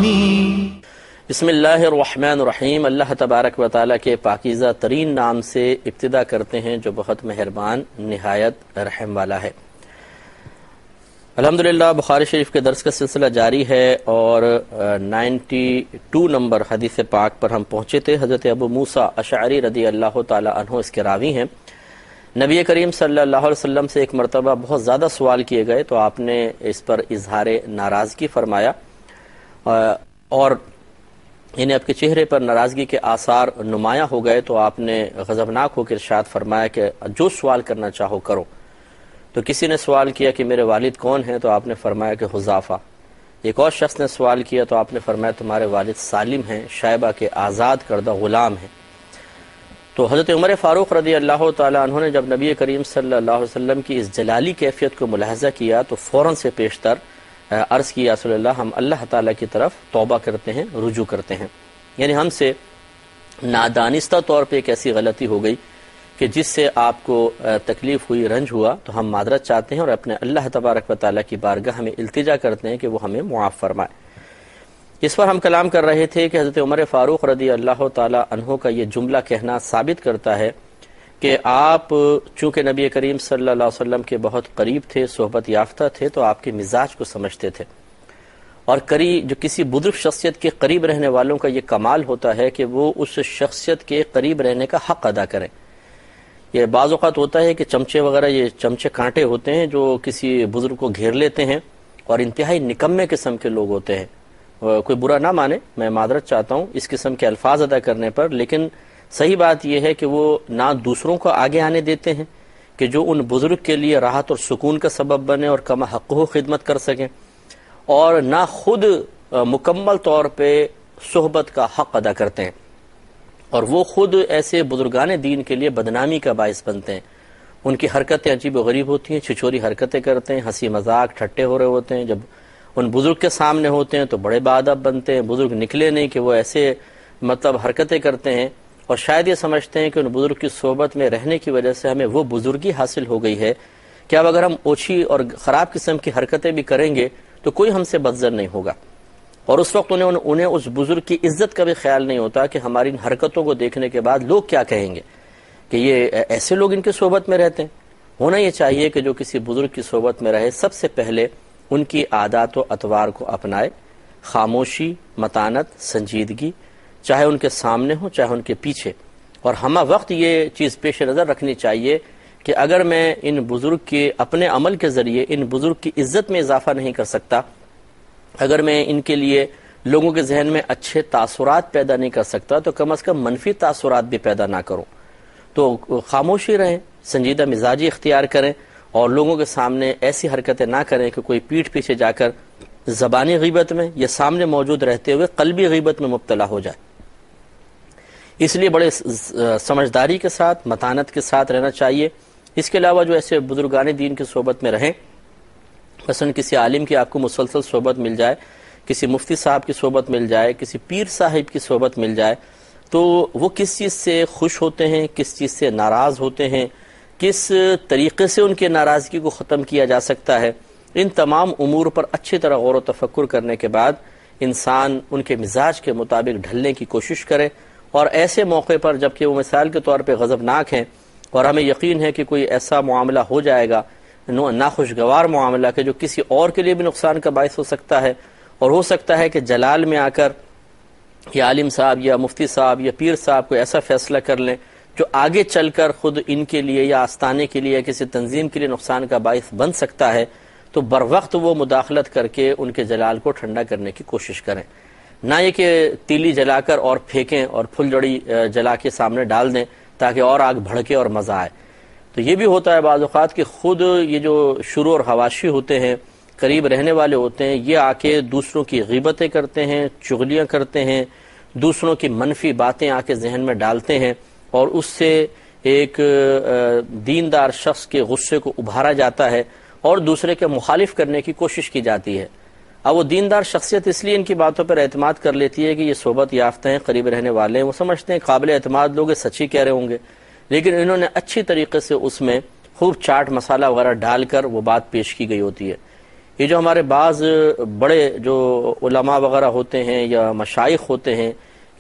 بسم اللہ الرحمن الرحیم۔ اللہ تبارک و تعالیٰ کے پاکیزہ ترین نام سے ابتدا کرتے ہیں جو بہت مہربان نہایت رحم والا ہے۔ الحمدللہ بخاری شریف کے درس کا سلسلہ جاری ہے اور 92 نمبر حدیث پاک پر ہم پہنچے تھے۔ حضرت ابو موسیٰ اشعری رضی اللہ تعالی عنہ اس کے راوی ہیں۔ نبی کریم صلی اللہ علیہ وسلم سے ایک مرتبہ بہت زیادہ سوال کیے گئے تو آپ نے اس پر اظہار ناراضگی فرمایا اور یعنی آپ کے چہرے پر ناراضگی کے آثار نمایاں ہو گئے تو آپ نے غضبناک ہو کر ارشاد فرمایا کہ جو سوال کرنا چاہو کرو۔ تو کسی نے سوال کیا کہ میرے والد کون ہیں تو آپ نے فرمایا کہ حذافہ۔ ایک اور شخص نے سوال کیا تو آپ نے فرمایا تمہارے والد سالم ہیں، شائبہ کے آزاد کردہ غلام ہیں۔ تو حضرت عمر فاروق رضی اللہ تعالی عنہ نے جب نبی کریم صلی اللہ علیہ وسلم کی اس جلالی کیفیت کو ملاحظہ کیا تو فوراً سے پیشتر عرض کیا رسول اللہ ہم اللہ تعالیٰ کی طرف توبہ کرتے ہیں، رجوع کرتے ہیں۔ یعنی ہم سے نادانستہ طور پہ ایک ایسی غلطی ہو گئی کہ جس سے آپ کو تکلیف ہوئی، رنج ہوا، تو ہم معذرت چاہتے ہیں اور اپنے اللہ تبارک و تعالیٰ کی بارگاہ ہمیں التجا کرتے ہیں کہ وہ ہمیں معاف فرمائے۔ اس پر ہم کلام کر رہے تھے کہ حضرت عمر فاروق رضی اللہ تعالی عنہ کا یہ جملہ کہنا ثابت کرتا ہے کہ آپ چونکہ نبی کریم صلی اللہ علیہ وسلم کے بہت قریب تھے، صحبت یافتہ تھے، تو آپ کے مزاج کو سمجھتے تھے اور جو کسی بزرگ شخصیت کے قریب رہنے والوں کا یہ کمال ہوتا ہے کہ وہ اس شخصیت کے قریب رہنے کا حق ادا کریں۔ یہ بعض اوقات ہوتا ہے کہ چمچے وغیرہ، یہ چمچے کانٹے ہوتے ہیں جو کسی بزرگ کو گھیر لیتے ہیں اور انتہائی نکمے قسم کے لوگ ہوتے ہیں۔ کوئی برا نہ مانے، میں معذرت چاہتا ہوں اس قسم کے الفاظ ادا کرنے پر، لیکن صحیح بات یہ ہے کہ وہ نہ دوسروں کو آگے آنے دیتے ہیں کہ جو ان بزرگ کے لیے راحت اور سکون کا سبب بنے اور کما حقہ خدمت کر سکیں، اور نہ خود مکمل طور پہ صحبت کا حق ادا کرتے ہیں، اور وہ خود ایسے بزرگان دین کے لیے بدنامی کا باعث بنتے ہیں۔ ان کی حرکتیں عجیب و غریب ہوتی ہیں، چھچوری حرکتیں کرتے ہیں، ہنسی مذاق ٹھٹے ہو رہے ہوتے ہیں، جب ان بزرگ کے سامنے ہوتے ہیں تو بڑے باادب بنتے ہیں۔ بزرگ نکلے نہیں کہ وہ ایسے حرکتیں کرتے ہیں اور شاید یہ سمجھتے ہیں کہ ان بزرگ کی صحبت میں رہنے کی وجہ سے ہمیں وہ بزرگی حاصل ہو گئی ہے کہ اب اگر ہم اوچھی اور خراب قسم کی حرکتیں بھی کریں گے تو کوئی ہم سے بدظن نہیں ہوگا، اور اس وقت انہیں اس بزرگ کی عزت کا بھی خیال نہیں ہوتا کہ ہماری ان حرکتوں کو دیکھنے کے بعد لوگ کیا کہیں گے کہ یہ ایسے لوگ ان کی صحبت میں رہتے ہیں۔ ہونا یہ چاہیے کہ جو کسی بزرگ کی صحبت میں رہے سب سے پہلے ان کی عادات و اطوار کو اپنائے، خاموشی، متانت، سنجیدگی، چاہے ان کے سامنے ہو چاہے ان کے پیچھے، اور ہمہ وقت یہ چیز پیش نظر رکھنی چاہیے کہ اگر میں ان بزرگ کے اپنے عمل کے ذریعے ان بزرگ کی عزت میں اضافہ نہیں کر سکتا، اگر میں ان کے لیے لوگوں کے ذہن میں اچھے تاثرات پیدا نہیں کر سکتا تو کم از کم منفی تاثرات بھی پیدا نہ کروں۔ تو خاموشی رہیں، سنجیدہ مزاجی اختیار کریں اور لوگوں کے سامنے ایسی حرکتیں نہ کریں کہ کوئی پیٹھ پیچھے جا کر زبانی غیبت میں یا سامنے موجود رہتے ہوئے قلبی غیبت میں مبتلا ہو جائے۔ اس لیے بڑے سمجھداری کے ساتھ، متانت کے ساتھ رہنا چاہیے۔ اس کے علاوہ جو ایسے بزرگان دین کی صحبت میں رہیں، مثلا کسی عالم کی آپ کو مسلسل صحبت مل جائے، کسی مفتی صاحب کی صحبت مل جائے، کسی پیر صاحب کی صحبت مل جائے، تو وہ کس چیز سے خوش ہوتے ہیں، کس چیز سے ناراض ہوتے ہیں، کس طریقے سے ان کی ناراضگی کو ختم کیا جا سکتا ہے، ان تمام امور پر اچھی طرح غور و تفکر کرنے کے بعد انسان ان کے مزاج کے مطابق ڈھلنے کی کوشش کرے، اور ایسے موقع پر جبکہ وہ مثال کے طور پہ غضبناک ہیں اور ہمیں یقین ہے کہ کوئی ایسا معاملہ ہو جائے گا ناخوشگوار معاملہ کہ جو کسی اور کے لیے بھی نقصان کا باعث ہو سکتا ہے، اور ہو سکتا ہے کہ جلال میں آ کر یہ عالم صاحب یا مفتی صاحب یا پیر صاحب کوئی ایسا فیصلہ کر لیں جو آگے چل کر خود ان کے لیے یا آستانے کے لیے یا کسی تنظیم کے لیے نقصان کا باعث بن سکتا ہے، تو بر وقت وہ مداخلت کر کے ان کے جلال کو ٹھنڈا کرنے کی کوشش کریں، نہ یہ کہ تیلی جلا کر اور پھینکیں اور پھل جڑی جلا کے سامنے ڈال دیں تاکہ اور آگ بھڑکے اور مزہ آئے۔ تو یہ بھی ہوتا ہے بعض اوقات کہ خود یہ جو شروع اور حواشی ہوتے ہیں، قریب رہنے والے ہوتے ہیں، یہ آ کے دوسروں کی غیبتیں کرتے ہیں، چغلیاں کرتے ہیں، دوسروں کی منفی باتیں آ کے ذہن میں ڈالتے ہیں، اور اس سے ایک دیندار شخص کے غصے کو ابھارا جاتا ہے اور دوسرے کے مخالف کرنے کی کوشش کی جاتی ہے۔ اب وہ دیندار شخصیت اس لیے ان کی باتوں پر اعتماد کر لیتی ہے کہ یہ صحبت یافتہ ہیں، قریب رہنے والے ہیں، وہ سمجھتے ہیں قابل اعتماد لوگ سچ ہی کہہ رہے ہوں گے، لیکن انہوں نے اچھی طریقے سے اس میں خوب چاٹ مسالہ وغیرہ ڈال کر وہ بات پیش کی گئی ہوتی ہے۔ یہ جو ہمارے بعض بڑے جو علماء وغیرہ ہوتے ہیں یا مشائخ ہوتے ہیں،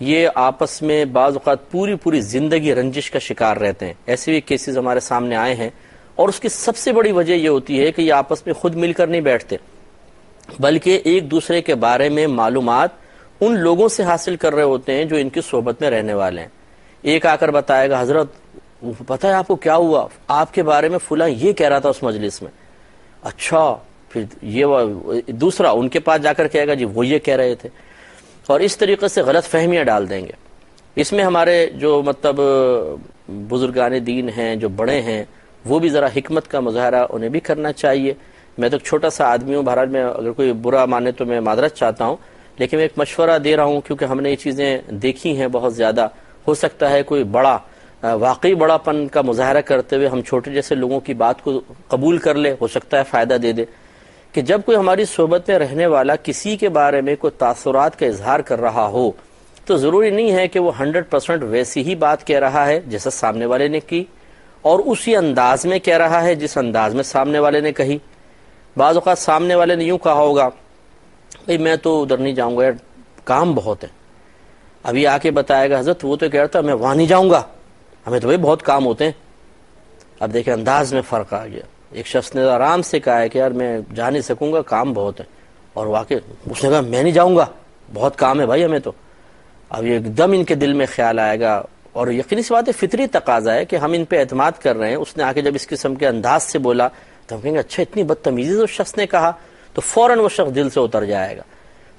یہ آپس میں بعض اوقات پوری زندگی رنجش کا شکار رہتے ہیں. ایسے بھی کیسز ہمارے سامنے آئے ہیں، اور اس کی سب سے بڑی وجہ یہ ہوتی ہے کہ یہ آپس میں خود مل کر نہیں بیٹھتے، بلکہ ایک دوسرے کے بارے میں معلومات ان لوگوں سے حاصل کر رہے ہوتے ہیں جو ان کی صحبت میں رہنے والے ہیں. ایک آ کر بتائے گا، حضرت پتہ ہے آپ کو کیا ہوا، آپ کے بارے میں فلاں یہ کہہ رہا تھا اس مجلس میں. اچھا، پھر یہ دوسرا ان کے پاس جا کر کہے گا جی وہ یہ کہہ رہے تھے، اور اس طریقے سے غلط فہمیاں ڈال دیں گے. اس میں ہمارے جو مطلب بزرگان دین ہیں، جو بڑے ہیں، وہ بھی ذرا حکمت کا مظاہرہ انہیں بھی کرنا چاہیے. میں تو ایک چھوٹا سا آدمی ہوں، بہرحال میں اگر کوئی برا مانے تو میں معذرت چاہتا ہوں، لیکن میں ایک مشورہ دے رہا ہوں کیونکہ ہم نے یہ چیزیں دیکھی ہیں بہت زیادہ. ہو سکتا ہے کوئی بڑا واقعی بڑا پن کا مظاہرہ کرتے ہوئے ہم چھوٹے جیسے لوگوں کی بات کو قبول کر لے، ہو سکتا ہے فائدہ دے دے. کہ جب کوئی ہماری صحبت میں رہنے والا کسی کے بارے میں کوئی تاثرات کا اظہار کر رہا ہو تو ضروری نہیں ہے کہ وہ 100% ویسی ہی بات کہہ رہا ہے جیسا سامنے والے نے کی، اور اسی انداز میں کہہ رہا ہے جس انداز میں سامنے والے نے کہی. بعض اوقات سامنے والے نے یوں کہا ہوگا، بھئی میں تو ادھر نہیں جاؤں گا یار، کام بہت ہے. ابھی آ کے بتائے گا، حضرت وہ تو کہہ رہا تھا میں وہاں نہیں جاؤں گا، ہمیں تو بھائی بہت کام ہوتے ہیں. اب دیکھیں انداز میں فرق آ گیا. ایک شخص نے آرام سے کہا ہے کہ یار میں جا نہیں سکوں گا، کام بہت ہے، اور واقعی اس نے کہا میں نہیں جاؤں گا، بہت کام ہے بھائی ہمیں تو. اب یہ ایک دم ان کے دل میں خیال آئے گا، اور یقینی سی بات ہے، فطری تقاضا ہے کہ ہم ان پہ اعتماد کر رہے ہیں. اس نے آ کے جب اس قسم کے انداز سے بولا تو ہم کہیں گے اچھا اتنی بدتمیزی سے اس شخص نے کہا، تو فوراً وہ شخص دل سے اتر جائے گا.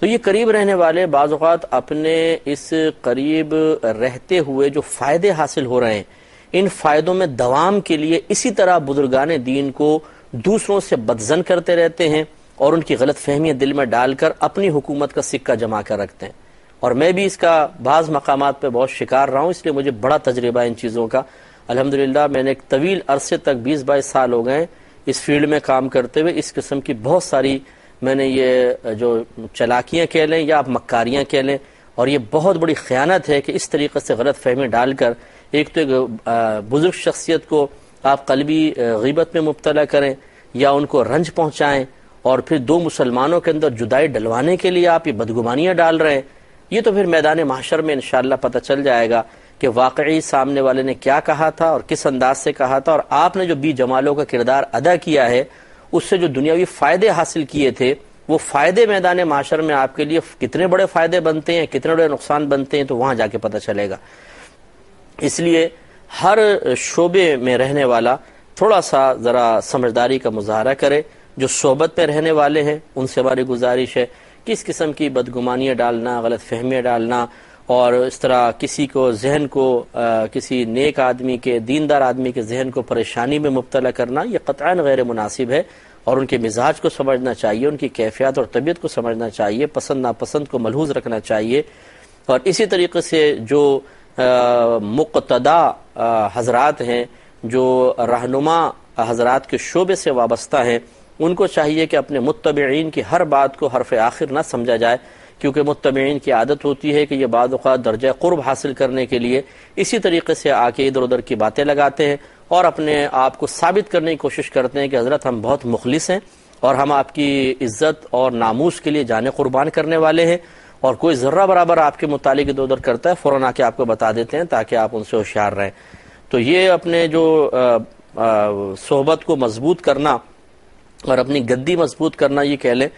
تو یہ قریب رہنے والے بعض اوقات اپنے اس قریب رہتے ہوئے جو فائدے حاصل ہو رہے ہیں، ان فائدوں میں دوام کے لیے اسی طرح بزرگان دین کو دوسروں سے بدظن کرتے رہتے ہیں، اور ان کی غلط فہمیاں دل میں ڈال کر اپنی حکومت کا سکہ جما کر رکھتے ہیں. اور میں بھی اس کا بعض مقامات پہ بہت شکار رہا ہوں، اس لیے مجھے بڑا تجربہ ان چیزوں کا. الحمدللہ میں نے ایک طویل عرصے تک 20-22 سال ہو گئے اس فیلڈ میں کام کرتے ہوئے. اس قسم کی بہت ساری میں نے یہ جو چلاکیاں کہہ لیں یا آپ مکاریاں کہہ لیں، اور یہ بہت بڑی خیانت ہے کہ اس طریقے سے غلط فہمی ڈال کر ایک تو ایک بزرگ شخصیت کو آپ قلبی غیبت میں مبتلا کریں یا ان کو رنج پہنچائیں، اور پھر دو مسلمانوں کے اندر جدائی ڈلوانے کے لیے آپ یہ بدگمانیاں ڈال رہے ہیں. یہ تو پھر میدان محشر میں انشاءاللہ پتہ چل جائے گا کہ واقعی سامنے والے نے کیا کہا تھا اور کس انداز سے کہا تھا، اور آپ نے جو بی جمالوں کا کردار ادا کیا ہے اس سے جو دنیاوی فائدے حاصل کیے تھے، وہ فائدے میدان معاشر میں آپ کے لیے کتنے بڑے فائدے بنتے ہیں، کتنے بڑے نقصان بنتے ہیں، تو وہاں جا کے پتہ چلے گا. اس لیے ہر شعبے میں رہنے والا تھوڑا سا ذرا سمجھداری کا مظاہرہ کرے. جو صحبت میں رہنے والے ہیں ان سے ہماری گزارش ہے کہ اس قسم کی بدگمانیاں ڈالنا، غلط فہمیاں ڈالنا، اور اس طرح کسی کو ذہن کو کسی نیک آدمی کے، دیندار آدمی کے ذہن کو پریشانی میں مبتلا کرنا، یہ قطعاً غیر مناسب ہے. اور ان کے مزاج کو سمجھنا چاہیے، ان کی کیفیات اور طبیعت کو سمجھنا چاہیے، پسند ناپسند کو ملحوظ رکھنا چاہیے. اور اسی طریقے سے جو مقتدا حضرات ہیں، جو رہنما حضرات کے شعبے سے وابستہ ہیں، ان کو چاہیے کہ اپنے متبعین کی ہر بات کو حرف آخر نہ سمجھا جائے، کیونکہ متبعین کی عادت ہوتی ہے کہ یہ بعض اوقات درجہ قرب حاصل کرنے کے لیے اسی طریقے سے آ کے ادھر ادھر کی باتیں لگاتے ہیں، اور اپنے آپ کو ثابت کرنے کی کوشش کرتے ہیں کہ حضرت ہم بہت مخلص ہیں اور ہم آپ کی عزت اور ناموس کے لیے جانیں قربان کرنے والے ہیں، اور کوئی ذرہ برابر آپ کے متعلق ادھر ادھر کرتا ہے فوراً آ کے آپ کو بتا دیتے ہیں تاکہ آپ ان سے ہوشیار رہیں. تو یہ اپنے جو صحبت کو مضبوط کرنا اور اپنی گدی مضبوط کرنا یہ کہہ لیں،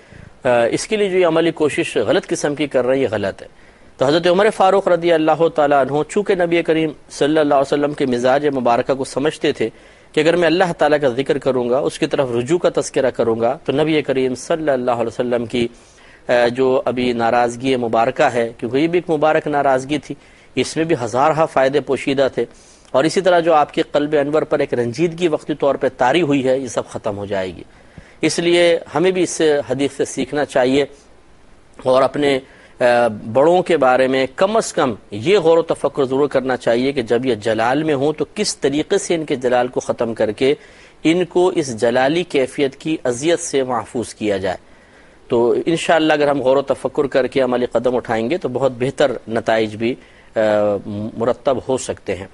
اس کے لیے جو یہ عملی کوشش غلط قسم کی کر رہے ہیں یہ غلط ہے. تو حضرت عمر فاروق رضی اللہ تعالیٰ عنہ چونکہ نبی کریم صلی اللہ علیہ وسلم کے مزاج مبارکہ کو سمجھتے تھے کہ اگر میں اللہ تعالیٰ کا ذکر کروں گا، اس کی طرف رجوع کا تذکرہ کروں گا، تو نبی کریم صلی اللہ علیہ وسلم کی جو ابھی ناراضگی مبارکہ ہے، کیونکہ یہ بھی ایک مبارک ناراضگی تھی، اس میں بھی ہزارہ فائدے پوشیدہ تھے، اور اسی طرح جو آپ کے قلب انور پر ایک رنجیدگی وقتی طور پہ طاری ہوئی ہے، یہ سب ختم ہو جائے گی. اس لیے ہمیں بھی اس حدیث سے سیکھنا چاہیے، اور اپنے بڑوں کے بارے میں کم از کم یہ غور و تفکر ضرور کرنا چاہیے کہ جب یہ جلال میں ہوں تو کس طریقے سے ان کے جلال کو ختم کر کے ان کو اس جلالی کیفیت کی اذیت سے محفوظ کیا جائے. تو انشاءاللہ اگر ہم غور و تفکر کر کے عملی قدم اٹھائیں گے تو بہت بہتر نتائج بھی مرتب ہو سکتے ہیں.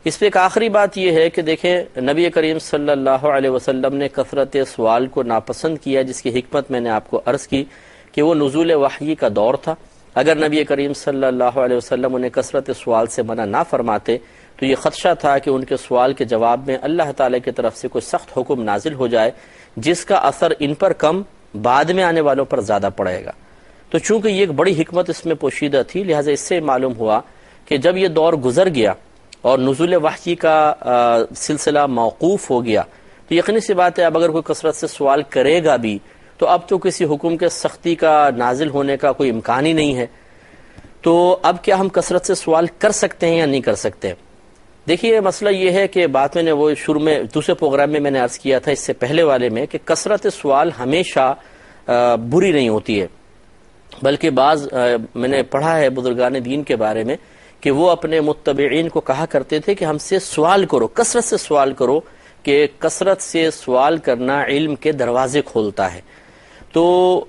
اس پہ ایک آخری بات یہ ہے کہ دیکھیں نبی کریم صلی اللہ علیہ وسلم نے کثرت سوال کو ناپسند کیا، جس کی حکمت میں نے آپ کو عرض کی کہ وہ نزول وحی کا دور تھا۔ اگر نبی کریم صلی اللہ علیہ وسلم انہیں کثرت سوال سے منع نہ فرماتے تو یہ خدشہ تھا کہ ان کے سوال کے جواب میں اللہ تعالیٰ کی طرف سے کوئی سخت حکم نازل ہو جائے جس کا اثر ان پر کم، بعد میں آنے والوں پر زیادہ پڑے گا۔ تو چونکہ یہ ایک بڑی حکمت اس میں پوشیدہ تھی، لہٰذا اس سے معلوم ہوا کہ جب یہ دور گزر گیا اور نزول وحی کا سلسلہ موقوف ہو گیا تو یقینی سی بات ہے اب اگر کوئی کثرت سے سوال کرے گا بھی تو اب تو کسی حکم کے سختی کا نازل ہونے کا کوئی امکان ہی نہیں ہے۔ تو اب کیا ہم کثرت سے سوال کر سکتے ہیں یا نہیں کر سکتے؟ دیکھیے مسئلہ یہ ہے کہ بات میں نے وہ شروع میں دوسرے پروگرام میں نے عرض کیا تھا، اس سے پہلے والے میں، کہ کثرت سوال ہمیشہ بری نہیں ہوتی ہے، بلکہ بعض میں نے پڑھا ہے بزرگان دین کے بارے میں کہ وہ اپنے متبعین کو کہا کرتے تھے کہ ہم سے سوال کرو، کثرت سے سوال کرو، کہ کثرت سے سوال کرنا علم کے دروازے کھولتا ہے۔ تو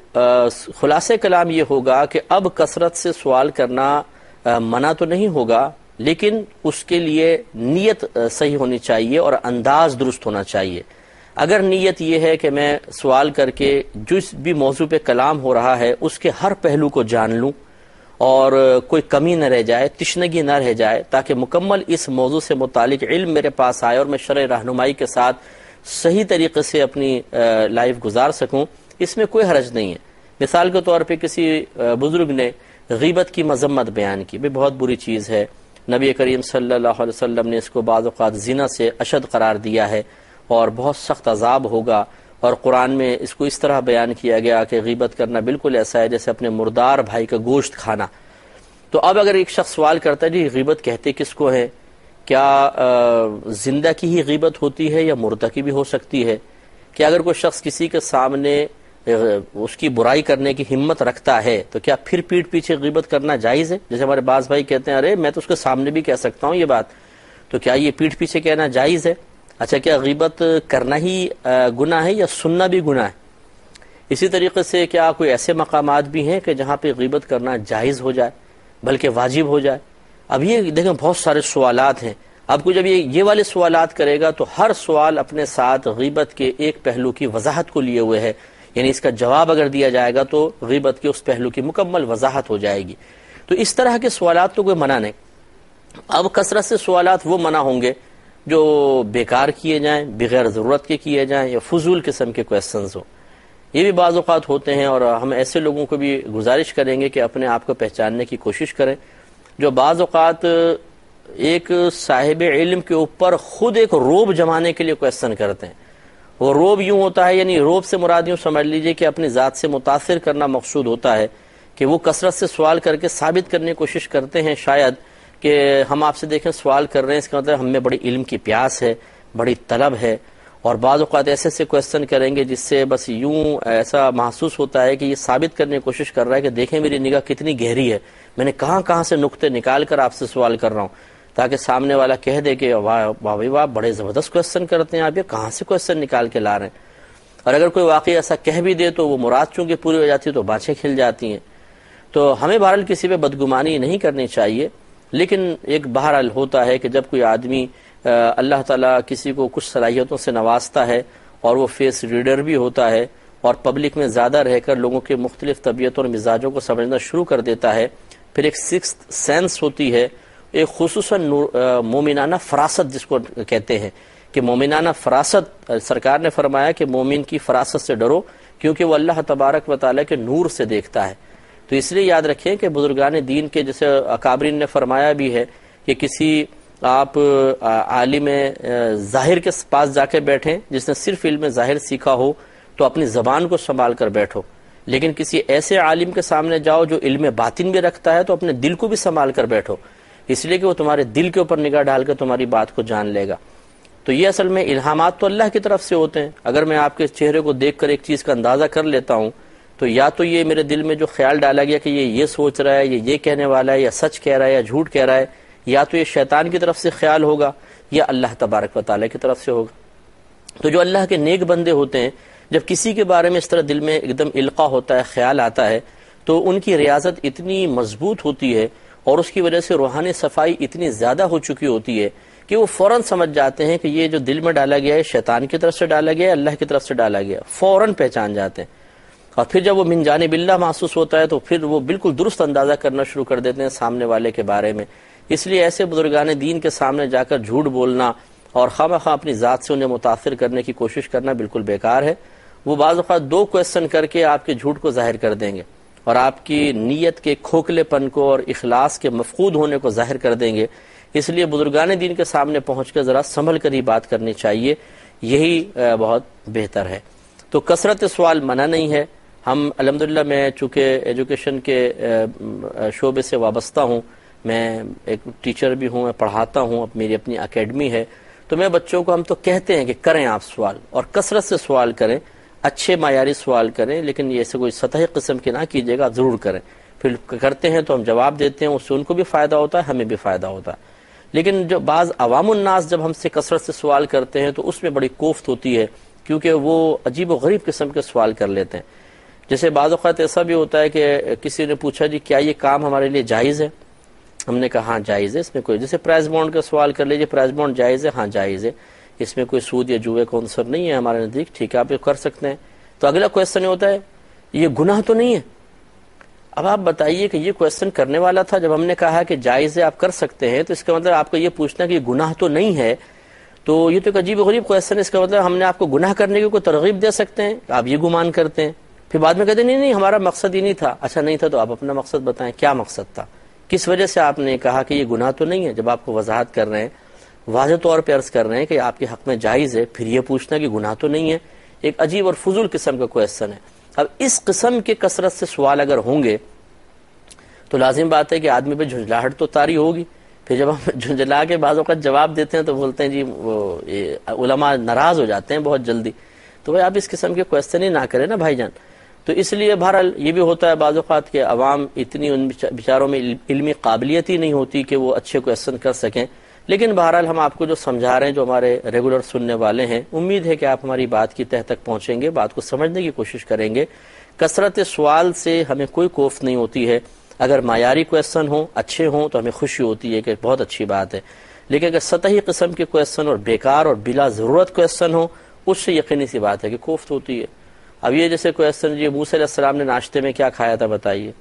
خلاصہ کلام یہ ہوگا کہ اب کثرت سے سوال کرنا منع تو نہیں ہوگا، لیکن اس کے لیے نیت صحیح ہونی چاہیے اور انداز درست ہونا چاہیے۔ اگر نیت یہ ہے کہ میں سوال کر کے جس بھی موضوع پہ کلام ہو رہا ہے اس کے ہر پہلو کو جان لوں اور کوئی کمی نہ رہ جائے، تشنگی نہ رہ جائے، تاکہ مکمل اس موضوع سے متعلق علم میرے پاس آئے اور میں شرع رہنمائی کے ساتھ صحیح طریقے سے اپنی لائف گزار سکوں، اس میں کوئی حرج نہیں ہے۔ مثال کے طور پہ کسی بزرگ نے غیبت کی مذمت بیان کی، بہت بری چیز ہے، نبی کریم صلی اللہ علیہ وسلم نے اس کو بعض اوقات زنا سے اشد قرار دیا ہے اور بہت سخت عذاب ہوگا، اور قرآن میں اس کو اس طرح بیان کیا گیا کہ غیبت کرنا بالکل ایسا ہے جیسے اپنے مردار بھائی کا گوشت کھانا۔ تو اب اگر ایک شخص سوال کرتا ہے جی غیبت کہتے کس کو ہے؟ کیا زندہ کی ہی غیبت ہوتی ہے یا مردہ کی بھی ہو سکتی ہے؟ کہ اگر کوئی شخص کسی کے سامنے اس کی برائی کرنے کی ہمت رکھتا ہے تو کیا پھر پیٹھ پیچھے غیبت کرنا جائز ہے؟ جیسے ہمارے بعض بھائی کہتے ہیں ارے میں تو اس کے سامنے بھی کہہ سکتا ہوں یہ بات، تو کیا یہ پیٹھ پیچھے کہنا جائز ہے؟ اچھا، کیا غیبت کرنا ہی گناہ ہے یا سننا بھی گناہ ہے؟ اسی طریقے سے کیا کوئی ایسے مقامات بھی ہیں کہ جہاں پہ غیبت کرنا جائز ہو جائے بلکہ واجب ہو جائے؟ اب یہ دیکھیں بہت سارے سوالات ہیں، اب کو جب یہ والے سوالات کرے گا تو ہر سوال اپنے ساتھ غیبت کے ایک پہلو کی وضاحت کو لیے ہوئے ہے، یعنی اس کا جواب اگر دیا جائے گا تو غیبت کے اس پہلو کی مکمل وضاحت ہو جائے گی۔ تو اس طرح کے سوالات تو کوئی منع نہیں۔ اب کثرت سے سوالات وہ منع ہوں گے جو بیکار کیے جائیں، بغیر ضرورت کے کیے جائیں یا فضول قسم کے کویسچنز ہوں، یہ بھی بعض اوقات ہوتے ہیں، اور ہم ایسے لوگوں کو بھی گزارش کریں گے کہ اپنے آپ کو پہچاننے کی کوشش کریں جو بعض اوقات ایک صاحب علم کے اوپر خود ایک روب جمانے کے لیے کویسچن کرتے ہیں۔ وہ روب یوں ہوتا ہے، یعنی روب سے مراد یوں سمجھ لیجئے کہ اپنی ذات سے متاثر کرنا مقصود ہوتا ہے، کہ وہ کثرت سے سوال کر کے ثابت کرنے کی کوشش کرتے ہیں شاید کہ ہم آپ سے دیکھیں سوال کر رہے ہیں، اس کا مطلب ہم میں بڑی علم کی پیاس ہے، بڑی طلب ہے، اور بعض اوقات ایسے کویسچن کریں گے جس سے بس یوں ایسا محسوس ہوتا ہے کہ یہ ثابت کرنے کی کوشش کر رہا ہے کہ دیکھیں میری نگاہ کتنی گہری ہے، میں نے کہاں سے نقطے نکال کر آپ سے سوال کر رہا ہوں، تاکہ سامنے والا کہہ دے کہ واہ بھائی واہ بڑے زبردست کویسچن کرتے ہیں آپ، یہ کہاں سے کویسچن نکال کے لا رہے ہیں۔ اور اگر کوئی واقعی ایسا کہہ بھی دے تو وہ مراد چونکہ پوری ہو جاتی ہے تو بانچیں کھل جاتی ہیں۔ تو ہمیں بہرحال کسی پہ بدگمانی نہیں کرنی چاہیے، لیکن ایک بہرحال ہوتا ہے کہ جب کوئی آدمی اللہ تعالیٰ کسی کو کچھ صلاحیتوں سے نوازتا ہے اور وہ فیس ریڈر بھی ہوتا ہے اور پبلک میں زیادہ رہ کر لوگوں کے مختلف طبیعتوں اور مزاجوں کو سمجھنا شروع کر دیتا ہے، پھر ایک سکستھ سینس ہوتی ہے، ایک خصوصاً مومنانہ فراست جس کو کہتے ہیں، کہ مومنانہ فراست، سرکار نے فرمایا کہ مومن کی فراست سے ڈرو کیونکہ وہ اللہ تبارک و تعالیٰ کے نور سے دیکھتا ہے۔ تو اس لیے یاد رکھیں کہ بزرگان دین کے جیسے اکابرین نے فرمایا بھی ہے کہ کسی آپ عالم ظاہر کے پاس جا کے بیٹھیں جس نے صرف علم ظاہر سیکھا ہو تو اپنی زبان کو سنبھال کر بیٹھو، لیکن کسی ایسے عالم کے سامنے جاؤ جو علم باطن بھی رکھتا ہے تو اپنے دل کو بھی سنبھال کر بیٹھو، اس لیے کہ وہ تمہارے دل کے اوپر نگاہ ڈال کر تمہاری بات کو جان لے گا۔ تو یہ اصل میں الہامات تو اللہ کی طرف سے ہوتے ہیں۔ اگر میں آپ کے چہرے کو دیکھ کر ایک چیز کا اندازہ کر لیتا ہوں تو یا تو یہ میرے دل میں جو خیال ڈالا گیا کہ یہ سوچ رہا ہے، یہ کہنے والا ہے، یا سچ کہہ رہا ہے یا جھوٹ کہہ رہا ہے، یا تو یہ شیطان کی طرف سے خیال ہوگا یا اللہ تبارک و تعالیٰ کی طرف سے ہوگا۔ تو جو اللہ کے نیک بندے ہوتے ہیں جب کسی کے بارے میں اس طرح دل میں ایک دم القاء ہوتا ہے، خیال آتا ہے، تو ان کی ریاضت اتنی مضبوط ہوتی ہے اور اس کی وجہ سے روحانی صفائی اتنی زیادہ ہو چکی ہوتی ہے کہ وہ فوراً سمجھ جاتے ہیں کہ یہ جو دل میں ڈالا گیا ہے شیطان کی طرف سے ڈالا گیا ہے، اللہ کی طرف سے ڈالا گیا ہے، فوراً پہچان جاتے ہیں۔ اور پھر جب وہ من جانب اللہ محسوس ہوتا ہے تو پھر وہ بالکل درست اندازہ کرنا شروع کر دیتے ہیں سامنے والے کے بارے میں۔ اس لیے ایسے بزرگان دین کے سامنے جا کر جھوٹ بولنا اور خواہ اپنی ذات سے انہیں متاثر کرنے کی کوشش کرنا بالکل بیکار ہے۔ وہ بعض اوقات دو کویسچن کر کے آپ کے جھوٹ کو ظاہر کر دیں گے اور آپ کی نیت کے کھوکھلے پن کو اور اخلاص کے مفقود ہونے کو ظاہر کر دیں گے۔ اس لیے بزرگان دین کے سامنے پہنچ کر ذرا سنبھل کر ہی بات کرنی چاہیے، یہی بہت بہتر ہے۔ تو کثرت سوال منع نہیں ہے۔ ہم الحمدللہ میں چونکہ ایجوکیشن کے شعبے سے وابستہ ہوں، میں ایک ٹیچر بھی ہوں، میں پڑھاتا ہوں، میری اپنی اکیڈمی ہے، تو میں بچوں کو ہم تو کہتے ہیں کہ کریں آپ سوال اور کثرت سے سوال کریں، اچھے معیاری سوال کریں، لیکن یہ سے کوئی سطحی قسم کے نہ کیجیے گا، ضرور کریں۔ پھر کرتے ہیں تو ہم جواب دیتے ہیں، اس سے ان کو بھی فائدہ ہوتا ہے، ہمیں بھی فائدہ ہوتا ہے۔ لیکن جو بعض عوام الناس جب ہم سے کثرت سے سوال کرتے ہیں تو اس میں بڑی کوفت ہوتی ہے، کیونکہ وہ عجیب و غریب قسم کے سوال کر لیتے ہیں۔ جیسے بعض اوقات ایسا بھی ہوتا ہے کہ کسی نے پوچھا جی کیا یہ کام ہمارے لیے جائز ہے؟ ہم نے کہا ہاں جائز ہے، اس میں کوئی، جیسے پرائز بانڈ کا سوال کر لیجیے، پرائز بانڈ جائز ہے؟ ہاں جائز ہے، اس میں کوئی سود یا جوئے کا عنصر نہیں ہے ہمارے نزدیک، ٹھیک ہے آپ یہ کر سکتے ہیں۔ تو اگلا کویسچن ہوتا ہے یہ گناہ تو نہیں ہے؟ اب آپ بتائیے کہ یہ کویسچن کرنے والا تھا جب ہم نے کہا کہ جائز ہے آپ کر سکتے ہیں، تو اس کا مطلب آپ کو یہ پوچھنا کہ یہ گناہ تو نہیں ہے، تو یہ تو ایک عجیب و غریب کویسچن ہے۔ اس کا مطلب ہم نے آپ کو گناہ کرنے کی کوئی ترغیب دے سکتے ہیں، آپ یہ گمان کرتے ہیں، پھر بعد میں کہتے ہیں نہیں ہمارا مقصد ہی نہیں تھا۔ اچھا نہیں تھا تو آپ اپنا مقصد بتائیں، کیا مقصد تھا، کس وجہ سے آپ نے کہا کہ یہ گناہ تو نہیں ہے؟ جب آپ کو وضاحت کر رہے ہیں، واضح طور پہ عرض کر رہے ہیں کہ آپ کے حق میں جائز ہے، پھر یہ پوچھنا کہ گناہ تو نہیں ہے، ایک عجیب اور فضول قسم کا کویسچن ہے۔ اب اس قسم کے کثرت سے سوال اگر ہوں گے تو لازم بات ہے کہ آدمی پہ جھنجھلاہٹ تو طاری ہوگی۔ پھر جب ہم جھنجھلا کے بعض اوقات جواب دیتے ہیں تو بولتے ہیں جی وہ علماء ناراض ہو جاتے ہیں بہت جلدی، تو بھائی آپ اس قسم کے کویسچن ہی نہ کریں نا بھائی جان۔ تو اس لیے بہرحال یہ بھی ہوتا ہے بعض اوقات کہ عوام اتنی ان بیچاروں میں علمی قابلیت ہی نہیں ہوتی کہ وہ اچھے کویسچن کر سکیں، لیکن بہرحال ہم آپ کو جو سمجھا رہے ہیں، جو ہمارے ریگولر سننے والے ہیں، امید ہے کہ آپ ہماری بات کی تہ تک پہنچیں گے، بات کو سمجھنے کی کوشش کریں گے۔ کثرت سوال سے ہمیں کوئی کوفت نہیں ہوتی ہے، اگر معیاری کویسچن ہوں، اچھے ہوں تو ہمیں خوشی ہوتی ہے کہ بہت اچھی بات ہے، لیکن اگر سطحی قسم کے کویسچن اور بیکار اور بلا ضرورت کویسچن ہوں، اس سے یقینی سی بات ہے کہ کوفت ہوتی ہے۔ اب یہ جیسے کویسچن جی موسیٰ علیہ السلام نے ناشتے میں کیا کھایا تھا بتائیے،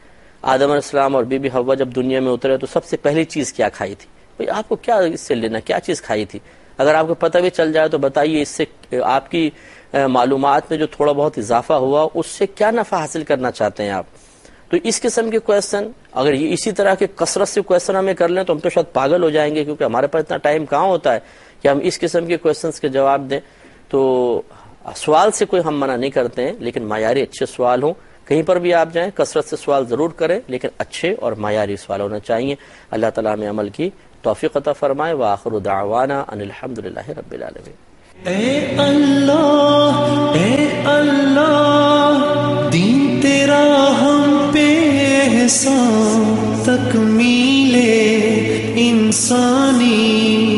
آدم علیہ السلام اور بی بی حوا جب دنیا میں اترے تو سب سے پہلی چیز کیا کھائی تھی؟ بھئی آپ کو کیا اس سے لینا، کیا چیز کھائی تھی؟ اگر آپ کو پتہ بھی چل جائے تو بتائیے، اس سے آپ کی معلومات میں جو تھوڑا بہت اضافہ ہوا اس سے کیا نفع حاصل کرنا چاہتے ہیں آپ؟ تو اس قسم کے کویسچن اگر یہ اسی طرح کے کثرت سے کویسچن ہمیں کر لیں تو ہم تو شاید پاگل ہو جائیں گے، کیونکہ ہمارے پاس اتنا ٹائم کہاں ہوتا ہے کہ ہم اس قسم کے کویسچنس کے جواب دیں۔ تو سوال سے کوئی ہم منع نہیں کرتے ہیں، لیکن معیاری اچھے سوال ہوں، کہیں پر بھی آپ جائیں کثرت سے سوال ضرور کریں، لیکن اچھے اور معیاری سوال ہونا چاہیے۔ اللہ تعالیٰ ہمیں عمل کی توفیق عطا فرمائے۔ وآخر دعوانا ان الحمدللہ رب العالمین۔ اے اللہ دین تیرا ہم پہ احسان، تکمیل انسانی